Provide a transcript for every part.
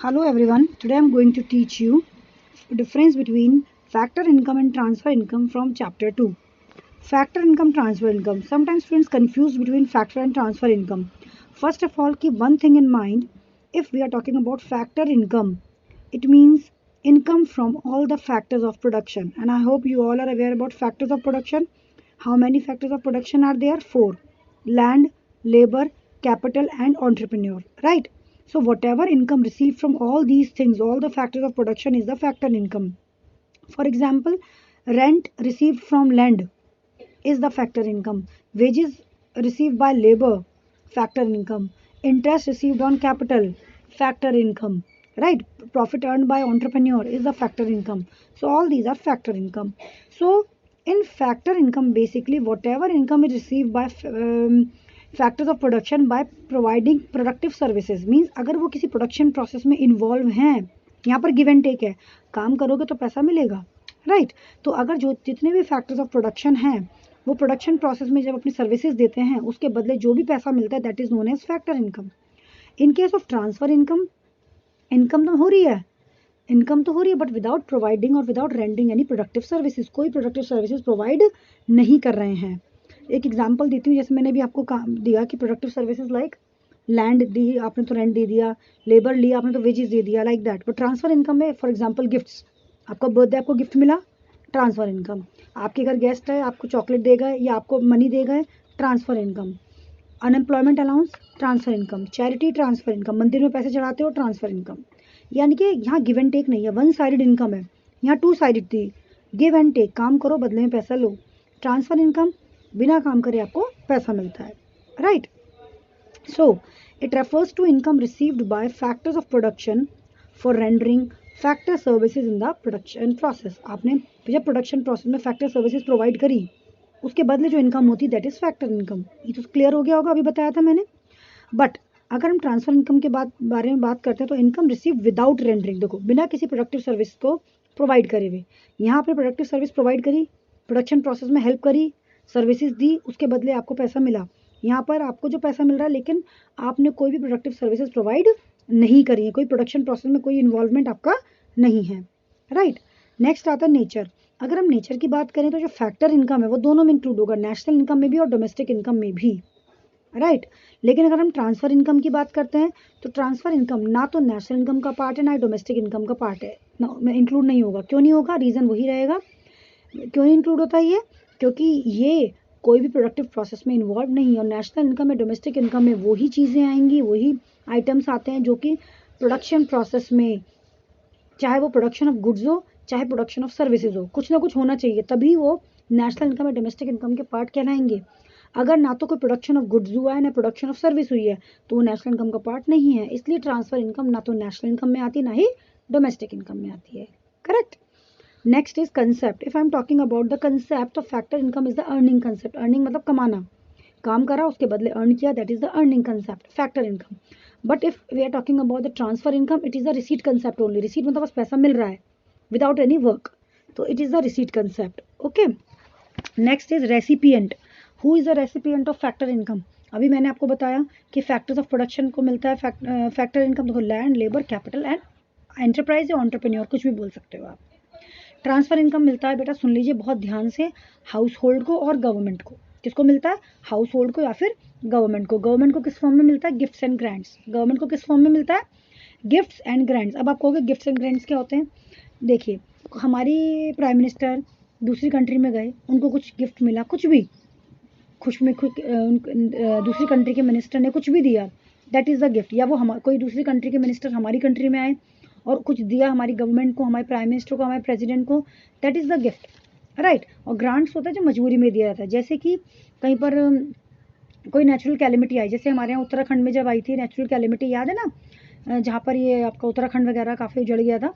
Hello everyone, today I am going to teach you the difference between factor income and transfer income from chapter 2. Factor income, transfer income. Sometimes students confuse between factor and transfer income. First of all, keep one thing in mind. If we are talking about factor income, it means income from all the factors of production. And I hope you all are aware about factors of production. How many factors of production are there? 4. Land, labor, capital and entrepreneur. Right? So whatever income received from all these things, all the factors of production is the factor income. For example, rent received from land is the factor income. Wages received by labor, factor income. Interest received on capital, factor income. Right? Profit earned by entrepreneur is the factor income. So all these are factor income. So in factor income, basically whatever income is received by factors of production by providing productive services means अगर वो किसी production process में involve हैं, यहाँ पर give and take है, काम करोगे तो पैसा मिलेगा, राइट? तो अगर जो जितने भी फैक्टर्स ऑफ प्रोडक्शन हैं वो प्रोडक्शन प्रोसेस में जब अपनी सर्विसेज देते हैं उसके बदले जो भी पैसा मिलता है that is known age factor income. In case of transfer income, income तो हो रही है, इनकम तो हो रही है बट विदाउट प्रोवाइडिंग और विदाउट रेंडिंग यानी प्रोडक्टिव सर्विसेज, कोई प्रोडक्टिव सर्विसेज प्रोवाइड नहीं कर रहे हैं. एक एग्जांपल देती हूँ, जैसे मैंने भी आपको काम दिया कि प्रोडक्टिव सर्विसेज लाइक लैंड दी आपने तो रेंट दे दिया, लेबर लिया आपने तो वेजेस दे दिया, like that. But transfer income में फॉर एग्जांपल गिफ्ट्स, आपका बर्थडे आपको गिफ्ट मिला, ट्रांसफर इनकम. आपके घर गेस्ट है, आपको चॉकलेट दे गए या आपको मनी दे गए, transfer income. Unemployment allowance, transfer income. Charity, transfer income. मंदिर में पैसे चढ़ाते हो, ट्रांसफर इनकम. यानी कि यहाँ गिव एंड टेक नहीं है, वन साइडेड इनकम है. यहाँ टू साइडेड थी, गिव एंड टेक, काम करो बदले में पैसा लो. ट्रांसफर इनकम बिना काम करे आपको पैसा मिलता है, right? So it refers to income received by factors of production for rendering factor services in the production process. आपने जब प्रोडक्शन प्रोसेस में फैक्टर सर्विसेज प्रोवाइड करी उसके बदले जो इनकम होती है दैट इज फैक्टर इनकम. ये तो क्लियर हो गया होगा, अभी बताया था मैंने. बट अगर हम ट्रांसफर इनकम के बारे में बात करते हैं तो इनकम रिसीव विदाउट रेंडरिंग, देखो बिना किसी प्रोडक्टिव सर्विस को प्रोवाइड करे हुए. यहाँ आपने प्रोडक्टिव सर्विस प्रोवाइड करी, प्रोडक्शन प्रोसेस में हेल्प करी, सर्विसेज दी, उसके बदले आपको पैसा मिला. यहाँ पर आपको जो पैसा मिल रहा है लेकिन आपने कोई भी प्रोडक्टिव सर्विसेज प्रोवाइड नहीं करी है, कोई प्रोडक्शन प्रोसेस में कोई इन्वॉल्वमेंट आपका नहीं है, राइट? नेक्स्ट आता है नेचर. अगर हम नेचर की बात करें तो जो फैक्टर इनकम है वो दोनों में इंक्लूड होगा, नेशनल इनकम में भी और डोमेस्टिक इनकम में भी, राइट? लेकिन अगर हम ट्रांसफर इनकम की बात करते हैं तो ट्रांसफर इनकम ना तो नेशनल इनकम का पार्ट है ना डोमेस्टिक इनकम का पार्ट है, इंक्लूड नहीं होगा. क्यों नहीं होगा? रीज़न वही रहेगा. क्यों नहीं इंक्लूड होता है ये? क्योंकि ये कोई भी प्रोडक्टिव प्रोसेस में इन्वॉल्व नहीं है. और नेशनल इनकम में डोमेस्टिक इनकम में वही चीज़ें आएंगी, वही आइटम्स आते हैं जो कि प्रोडक्शन प्रोसेस में, चाहे वो प्रोडक्शन ऑफ गुड्स हो चाहे प्रोडक्शन ऑफ सर्विसेज हो, कुछ ना कुछ होना चाहिए तभी वो नेशनल इनकम या डोमेस्टिक इनकम के पार्ट कहलाएंगे. अगर ना तो कोई प्रोडक्शन ऑफ गुड्स हुआ है ना प्रोडक्शन ऑफ सर्विस हुई है तो वो नेशनल इनकम का पार्ट नहीं है. इसलिए ट्रांसफर इनकम ना तो नेशनल इनकम में आती ना ही डोमेस्टिक इनकम में आती है, correct? Next is concept. If I am talking about the concept of factor income is the earning concept. Earning मतलब कमाना, काम करा उसके बदले अर्न किया, that is the earning concept, factor income. But if we are talking about the transfer income it is the receipt concept only. Receipt मतलब बस पैसा मिल रहा है विदाउट एनी वर्क, तो it is the receipt concept. Okay, next is recipient. Who is the recipient of factor income? अभी मैंने आपको बताया कि फैक्टर्स ऑफ प्रोडक्शन को मिलता है फैक्टर इनकम. देखो land, labour, capital and enterprise या एंटरप्रेन्योर, कुछ भी बोल सकते हो आप. ट्रांसफर इनकम मिलता है, बेटा सुन लीजिए बहुत ध्यान से, हाउस होल्ड को और गवर्नमेंट को. किसको मिलता है? हाउस होल्ड को या फिर गवर्नमेंट को. गवर्नमेंट को किस फॉर्म में मिलता है? Gifts and grants. गवर्नमेंट को किस फॉर्म में मिलता है? Gifts and grants. अब आप कहोगे गिफ्ट्स एंड ग्रांट्स क्या होते हैं? देखिए, हमारी प्राइम मिनिस्टर दूसरी कंट्री में गए, उनको कुछ गिफ्ट मिला, कुछ भी दूसरी कंट्री के मिनिस्टर ने कुछ भी दिया, दैट इज़ द गिफ्ट. या वो कोई दूसरी कंट्री के मिनिस्टर हमारी कंट्री में आए और कुछ दिया हमारी गवर्नमेंट को, हमारे प्राइम मिनिस्टर को, हमारे प्रेसिडेंट को, that is the gift, right? और ग्रांट्स होता है जो मजबूरी में दिया जाता है. जैसे कि कहीं पर कोई नेचुरल कैलेमिटी आई, जैसे हमारे यहाँ उत्तराखंड में जब आई थी नेचुरल कैलेमिटी, याद है ना, जहाँ पर ये आपका उत्तराखंड वगैरह काफ़ी उजड़ गया था.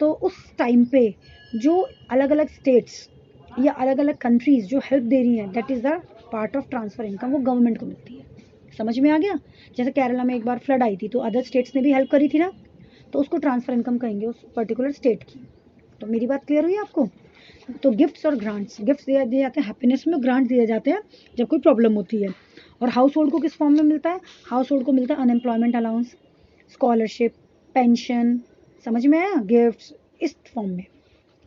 तो उस टाइम पे जो अलग अलग स्टेट्स या अलग अलग कंट्रीज जो हेल्प दे रही हैं that is the part of transfer income, वो गवर्नमेंट को मिलती है. समझ में आ गया? जैसे केरला में एक बार फ्लड आई थी तो अदर स्टेट्स ने भी हेल्प करी थी ना, तो उसको ट्रांसफर इनकम कहेंगे उस पर्टिकुलर स्टेट की. तो मेरी बात क्लियर हुई आपको? तो गिफ्ट्स और ग्रांट्स, गिफ्ट्स दिए जाते हैं हैप्पीनेस में, ग्रांट्स दिए जाते हैं जब कोई प्रॉब्लम होती है. और हाउस होल्ड को किस फॉर्म में मिलता है? हाउस होल्ड को मिलता है अनएम्प्लॉयमेंट अलाउंस, स्कॉलरशिप, पेंशन, समझ में आया, गिफ्ट्स, इस फॉर्म में।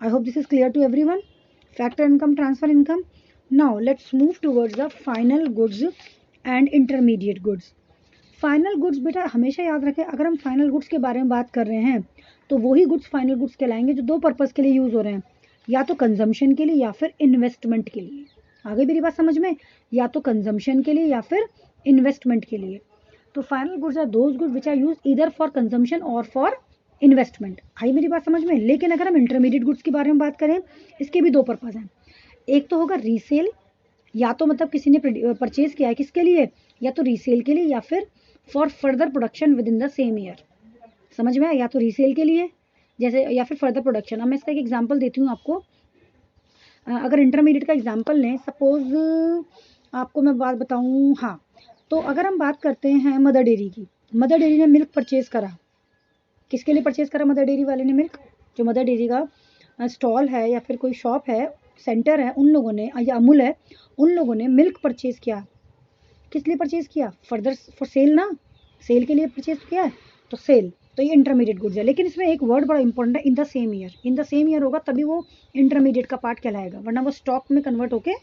I hope this is clear to everyone. Factor income, transfer income. Now let's move towards the final goods and intermediate goods. Final goods बेटा हमेशा याद रखें, अगर हम फाइनल गुड्स के बारे में बात कर रहे हैं तो वही गुड्स फाइनल गुड्स कहलाएंगे जो दो पर्पस के लिए यूज हो रहे हैं, या तो कंजम्पशन के लिए या फिर इन्वेस्टमेंट के लिए। आगे मेरी बात समझ में, या तो कंजम्पशन के लिए या फिर इन्वेस्टमेंट के लिए। तो final goods are those goods which are use either for consumption और फॉर इन्वेस्टमेंट। आई मेरी बात समझ में। लेकिन अगर हम इंटरमीडिएट गुड्स के बारे में बात करें, इसके भी दो पर्पज हैं। एक तो होगा रीसेल, या तो मतलब किसी ने परचेज किया है किसके लिए, या तो रीसेल के लिए या फिर for further production with in the same year. समझ में, या तो रीसेल के लिए जैसे, या फिर फर्दर प्रोडक्शन। अब मैं इसका एक एग्जांपल देती हूँ आपको। अगर इंटरमीडिएट का एग्जांपल लें, सपोज आपको मैं बात बताऊँ, हाँ, तो अगर हम बात करते हैं मदर डेयरी की, मदर डेयरी ने मिल्क परचेज करा, किसके लिए परचेज करा मदर डेयरी वाले ने मिल्क, जो मदर डेयरी का स्टॉल है या फिर कोई शॉप है, सेंटर है, उन लोगों ने, या अमूल है, उन लोगों ने मिल्क परचेज किया। किस लिए परचेज किया, फर्दर फॉर सेल ना, सेल के लिए परचेज किया है, तो सेल, तो ये इंटरमीडिएट गुड्स है। लेकिन इसमें एक वर्ड बड़ा इंपॉर्टेंट है, इन the same year. In the same year होगा तभी वो इंटरमीडिएट का पार्ट कहलाएगा, वरना वो स्टॉक में कन्वर्ट होके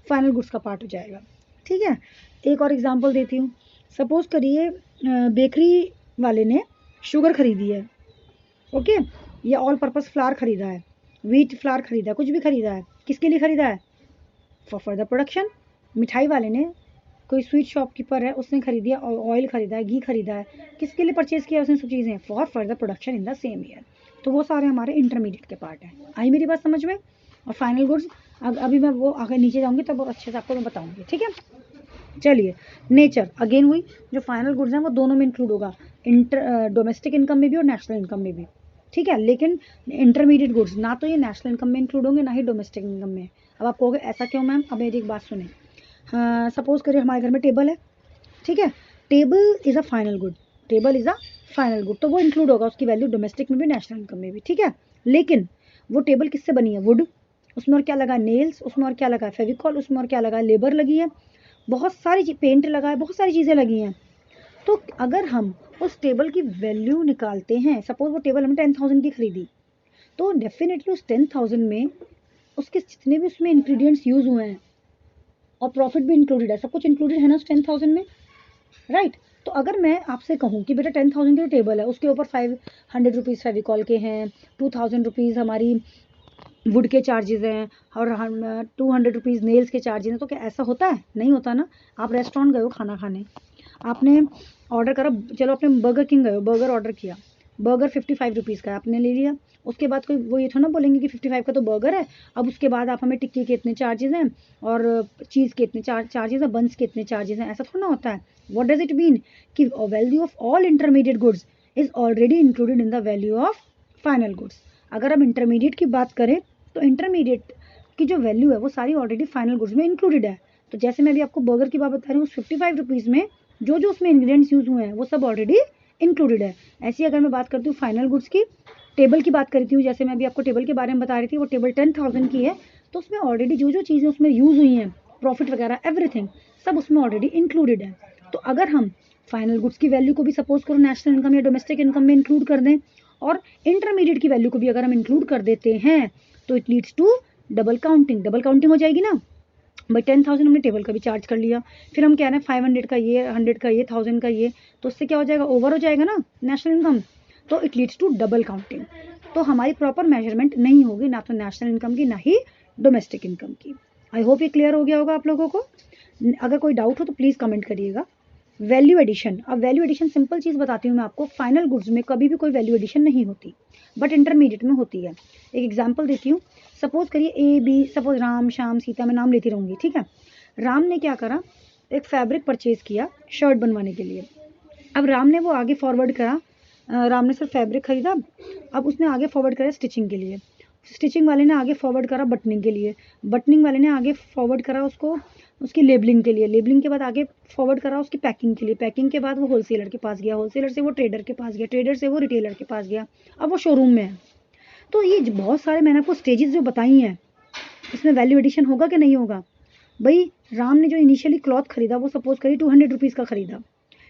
फाइनल गुड्स का पार्ट हो जाएगा। ठीक है, एक और एग्जांपल देती हूँ। सपोज करिए बेकरी वाले ने शुगर खरीदी है, ओके, या ऑल पर्पस फ्लावर खरीदा है, व्हीट फ्लावर खरीदा है, कुछ भी खरीदा है, किसके लिए खरीदा है, फॉर फर्दर प्रोडक्शन। मिठाई वाले ने, कोई स्वीट शॉपकीपर है, उसने खरीदिया, ऑयल खरीदा है, घी खरीदा है, किसके लिए परचेज किया उसने सब चीज़ें, for further production in the same year. तो वो सारे हमारे इंटरमीडिएट के पार्ट हैं। आई मेरी बात समझ में। और फाइनल गुड्स अभी मैं वो आगे नीचे जाऊँगी तब अच्छे से आपको मैं बताऊँगी। ठीक है, चलिए, नेचर अगेन हुई, जो फाइनल गुड्स हैं वो दोनों में इंक्लूड होगा, डोमेस्टिक इनकम में भी और नेशनल इनकम में भी। ठीक है, लेकिन इंटरमीडिएट गुड्स ना तो ये नेशनल इनकम में इंक्लूड होंगे ना ही डोमेस्टिक इनकम में। अब आप कहोगे ऐसा क्यों मैम, अब मेरी एक बात सुने। सपोज करिए हमारे घर में टेबल है, ठीक है, table is a final good, table is a final good, तो वो इंक्लूड होगा, उसकी वैल्यू डोमेस्टिक में भी नेशनल इनकम में भी। ठीक है, लेकिन वो टेबल किससे बनी है, वुड, उसमें और क्या लगा, नेल्स, उसमें और क्या लगा, फेविकॉल, उसमें और क्या लगा, लेबर लगी है, बहुत सारी पेंट लगा है, बहुत सारी चीज़ें लगी हैं। तो अगर हम उस टेबल की वैल्यू निकालते हैं, सपोज वो टेबल हमने 10,000 की खरीदी, तो डेफिनेटली उस 10,000 में उसके जितने भी उसमें इंग्रेडिएंट्स यूज हुए हैं और प्रॉफिट भी इंक्लूडेड है, सब कुछ इंक्लूडेड है ना उस 10,000 में, राइट। तो अगर मैं आपसे कहूँ कि बेटा 10,000 की टेबल है, उसके ऊपर 500 रुपीज़ फेविकॉल के हैं, 2,000 रुपीज़ हमारी वुड के चार्जेस हैं और 200 रुपीज़ नेल्स के चार्जेस हैं, तो क्या ऐसा होता है, नहीं होता ना। आप रेस्टोरेंट गए हो खाना खाने, आपने ऑर्डर करा, चलो आपने बर्गर किंग गए हो, बर्गर ऑर्डर किया, बर्गर 55 रुपीज़ का है, आपने ले लिया। उसके बाद कोई वो ये थोड़ा ना बोलेंगे कि 55 का तो बर्गर है, अब उसके बाद आप हमें टिक्की के इतने चार्जेस हैं और चीज़ के इतने चार्जेस हैं, बंस के इतने चार्जेस हैं, ऐसा थोड़ा ना होता है। व्हाट डज इट मीन कि value of all intermediate goods is already included in the value of final goods. अगर हम इंटरमीडिएट की बात करें तो इंटरमीडिएट की जो वैल्यू है वो सारी ऑलरेडी फाइनल गुड्स में इंक्लूडेड है। तो जैसे मैं अभी आपको बर्गर की बात बता रही हूँ, 55 रुपीज़ में जो जो उसमें इंग्रेडिएंट्स यूज हुए हैं वो सब ऑलरेडी इंक्लूडेड है। ऐसी अगर मैं बात करती हूँ फाइनल गुड्स की, टेबल की बात करती हूँ, जैसे मैं अभी आपको टेबल के बारे में बता रही थी, वो टेबल 10,000 की है, तो उसमें ऑलरेडी जो जो चीज़ें उसमें यूज हुई हैं, प्रॉफिट वगैरह एवरीथिंग सब उसमें ऑलरेडी इंक्लूडेड है। तो अगर हम फाइनल गुड्स की वैल्यू को भी सपोज करो नेशनल इनकम या डोमेस्टिक इनकम में इंक्लूड कर दें और इंटरमीडिएट की वैल्यू को भी अगर हम इंक्लूड कर देते हैं, तो it leads to double counting. Double counting हो जाएगी ना भाई, 10,000 हमने टेबल का भी चार्ज कर लिया, फिर हम कह रहे हैं 500 का ये, 100 का ये, 1000 का ये, तो उससे क्या हो जाएगा, ओवर हो जाएगा ना नेशनल इनकम, तो it leads to double counting. तो हमारी प्रॉपर मेजरमेंट नहीं होगी, ना तो नेशनल इनकम की ना ही डोमेस्टिक इनकम की। आई होप ये क्लियर हो गया होगा आप लोगों को। अगर कोई डाउट हो तो प्लीज़ कमेंट करिएगा। वैल्यू एडिशन, अब वैल्यू एडिशन सिंपल चीज़ बताती हूँ मैं आपको, फाइनल गुड्स में कभी भी कोई वैल्यू एडिशन नहीं होती, बट इंटरमीडिएट में होती है। एक एग्जांपल देती हूँ, सपोज करिए A B, suppose Ram Shyam Sita, मैं नाम लेती रहूँगी, ठीक है। राम ने क्या करा, एक फैब्रिक परचेज किया शर्ट बनवाने के लिए। अब राम ने वो आगे फॉरवर्ड करा, राम ने सिर्फ फैब्रिक खरीदा, अब उसने आगे फॉरवर्ड करा स्टिचिंग के लिए, स्टिचिंग वाले ने आगे फॉरवर्ड करा बटनिंग के लिए, बटनिंग वाले ने आगे फॉरवर्ड करा उसको उसकी लेबलिंग के लिए, लेबलिंग के बाद आगे फॉरवर्ड करा उसकी पैकिंग के लिए, पैकिंग के बाद वो होलसेलर के पास गया, होलसेलर से वो ट्रेडर के पास गया, ट्रेडर से वो रिटेलर के पास गया, अब वो शोरूम में है। तो ये बहुत सारे मैंने आपको स्टेजेस जो बताई हैं, इसमें वैल्यू एडिशन होगा कि नहीं होगा। भाई राम ने जो इनिशियली क्लॉथ खरीदा वो सपोज करिए 200 रुपीज़ का खरीदा,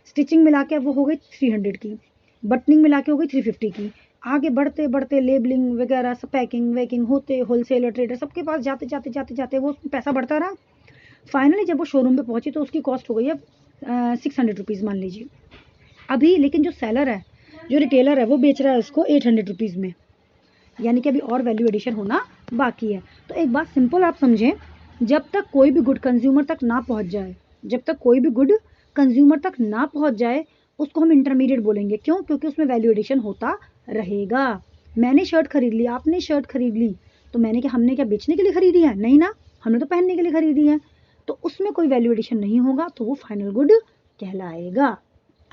स्टिचिंग मिला के अब वो हो गई 300 की, बटनिंग मिला के हो गई 350 की। आगे बढ़ते बढ़ते लेबलिंग वगैरह सब पैकिंग वैकिंग होते होलसेलर ट्रेडर सबके पास जाते जाते जाते जाते वो पैसा बढ़ता रहा। फाइनली जब वो शोरूम पे पहुंची तो उसकी कॉस्ट हो गई है 600 रुपीज़ मान लीजिए। अभी लेकिन जो सेलर है, जो रिटेलर है, वो बेच रहा है उसको 800 रुपीज़ में, यानी कि अभी और वैल्यू एडिशन होना बाकी है। तो एक बात सिंपल आप समझें, जब तक कोई भी गुड कंज्यूमर तक ना पहुंच जाए, जब तक कोई भी गुड कंज्यूमर तक ना पहुंच जाए, उसको हम इंटरमीडिएट बोलेंगे। क्यों? क्योंकि उसमें वैल्यू एडिशन होता रहेगा। मैंने शर्ट खरीद ली, आपने शर्ट खरीद ली, तो हमने क्या बेचने के लिए खरीदी है? नहीं ना, हमने तो पहनने के लिए खरीदी है। तो उसमें कोई वैल्यू एडिशन नहीं होगा, तो वो फाइनल गुड कहलाएगा।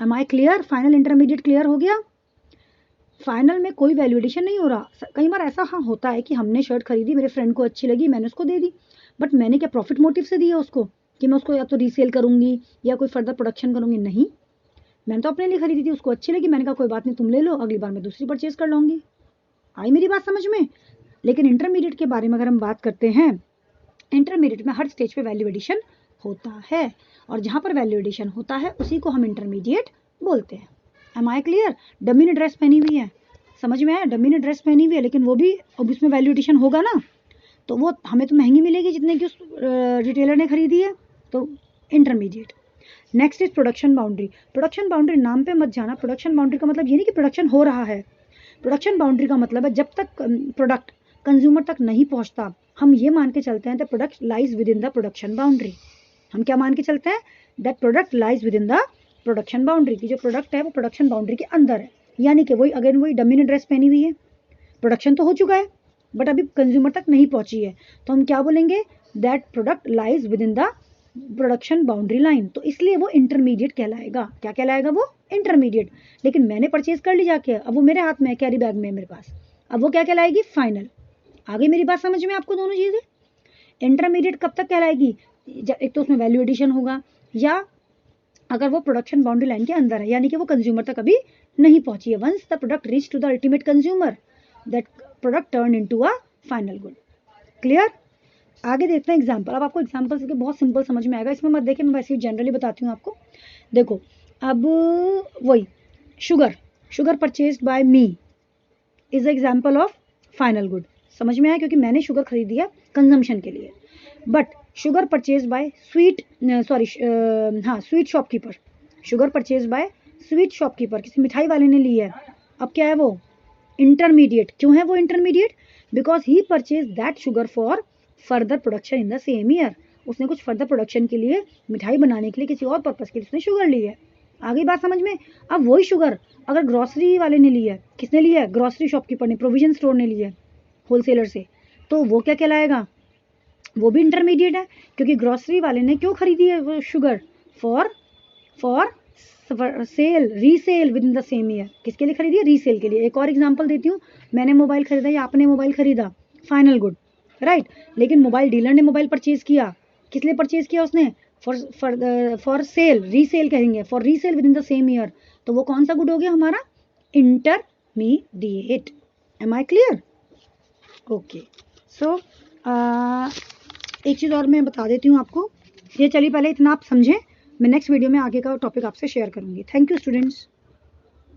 Am I clear? Final intermediate clear हो गया? फाइनल में कोई वैल्यू एडिशन नहीं हो रहा। कई बार ऐसा हाँ होता है कि हमने शर्ट खरीदी, मेरे फ्रेंड को अच्छी लगी, मैंने उसको दे दी, बट मैंने क्या प्रॉफिट मोटिव से दी है उसको कि मैं उसको या तो रीसेल करूंगी या कोई फर्दर प्रोडक्शन करूंगी? नहीं, मैंने तो अपने लिए खरीदी थी, उसको अच्छी लगी, मैंने कहा कोई बात नहीं तुम ले लो, अगली बार मैं दूसरी परचेज कर लूँगी। आई मेरी बात समझ में? लेकिन इंटरमीडिएट के बारे में अगर हम बात करते हैं, इंटरमीडिएट में हर स्टेज पे वैल्यू एडिशन होता है, और जहाँ पर वैल्यू एडिशन होता है उसी को हम इंटरमीडिएट बोलते हैं। Am I clear? डमी ने ड्रेस पहनी हुई है, समझ में आया? डमी ने ड्रेस पहनी हुई है, लेकिन वो भी अब उसमें वैल्यू एडिशन होगा ना, तो वो हमें तो महंगी मिलेगी जितने की उस रिटेलर ने खरीदी है, तो intermediate. Next is production boundary. Production boundary नाम पे मत जाना। प्रोडक्शन बाउंड्री का मतलब ये नहीं कि प्रोडक्शन हो रहा है। प्रोडक्शन बाउंड्री का मतलब है जब तक प्रोडक्ट कंज्यूमर तक नहीं पहुंचता, हम ये मान के चलते हैं the product lies with in the production boundary. हम क्या मान के चलते हैं? That product lies with in the production boundary, की जो प्रोडक्ट है वो प्रोडक्शन बाउंड्री के अंदर है। यानी कि वही डमी ने ड्रेस पहनी हुई है, प्रोडक्शन तो हो चुका है बट अभी कंज्यूमर तक नहीं पहुंची है, तो हम क्या बोलेंगे? That product lies with in the production boundary line. तो इसलिए वो इंटरमीडिएट कहलाएगा। क्या कहलाएगा? वो इंटरमीडिएट। लेकिन मैंने परचेज कर ली जाके, अब वो मेरे हाथ में है, कैरी बैग में मेरे पास, अब वो क्या कहलाएगी? फाइनल। आगे मेरी बात समझ में आपको? दोनों चीजें इंटरमीडिएट कब तक कहलाएगी? एक तो उसमें वैल्यू एडिशन होगा, या अगर वो प्रोडक्शन बाउंड्री लाइन के अंदर है, यानी कि वो कंज्यूमर तक अभी नहीं पहुंची है। Once the product reach to the ultimate consumer, that product turn into a final good. Clear? आगे देखते हैं एग्जाम्पल। अब आपको एग्जाम्पल से बहुत सिंपल समझ में आएगा, इसमें मत देखिए, मैं वैसे ही जनरली बताती हूँ आपको। देखो, अब वही sugar purchased bye me is example of final good. समझ में आया? क्योंकि मैंने शुगर खरीदी है कंजम्पशन के लिए। But sugar purchase by sweet shopkeeper, sugar purchase by sweet shopkeeper, किसी मिठाई वाले ने ली है, अब क्या है वो? इंटरमीडिएट। क्यों है वो intermediate? Because he purchase that sugar for further production in the same year. उसने कुछ फर्दर प्रोडक्शन के लिए, मिठाई बनाने के लिए, किसी और पर्पज के लिए उसने शुगर ली है। आगे बात समझ में? अब वही शुगर अगर ग्रॉसरी वाले ने ली है, किसने ली है? ग्रॉसरी शॉपकीपर ने, प्रोविजन स्टोर ने ली है होलसेलर से, तो वो क्या कहलाएगा? वो भी इंटरमीडिएट है, क्योंकि ग्रॉसरी वाले ने क्यों खरीदी है वो sugar? For sale, resale within the same year. किसके लिए खरीदी है? रीसेल के लिए। एक और एग्जांपल देती हूँ, मैंने मोबाइल खरीदा या आपने मोबाइल खरीदा, फाइनल गुड, राइट। लेकिन मोबाइल डीलर ने मोबाइल परचेज किया, किस लिए परचेज किया उसने? फॉर सेल, रीसेल कहेंगे, for resale within the same year, तो वो कौन सा गुड हो गया हमारा? Intermediate. Am I clear? Okay, so एक चीज़ और मैं बता देती हूँ आपको, ये चलिए पहले इतना आप समझें, मैं नेक्स्ट वीडियो में आगे का टॉपिक आपसे शेयर करूँगी। Thank you students.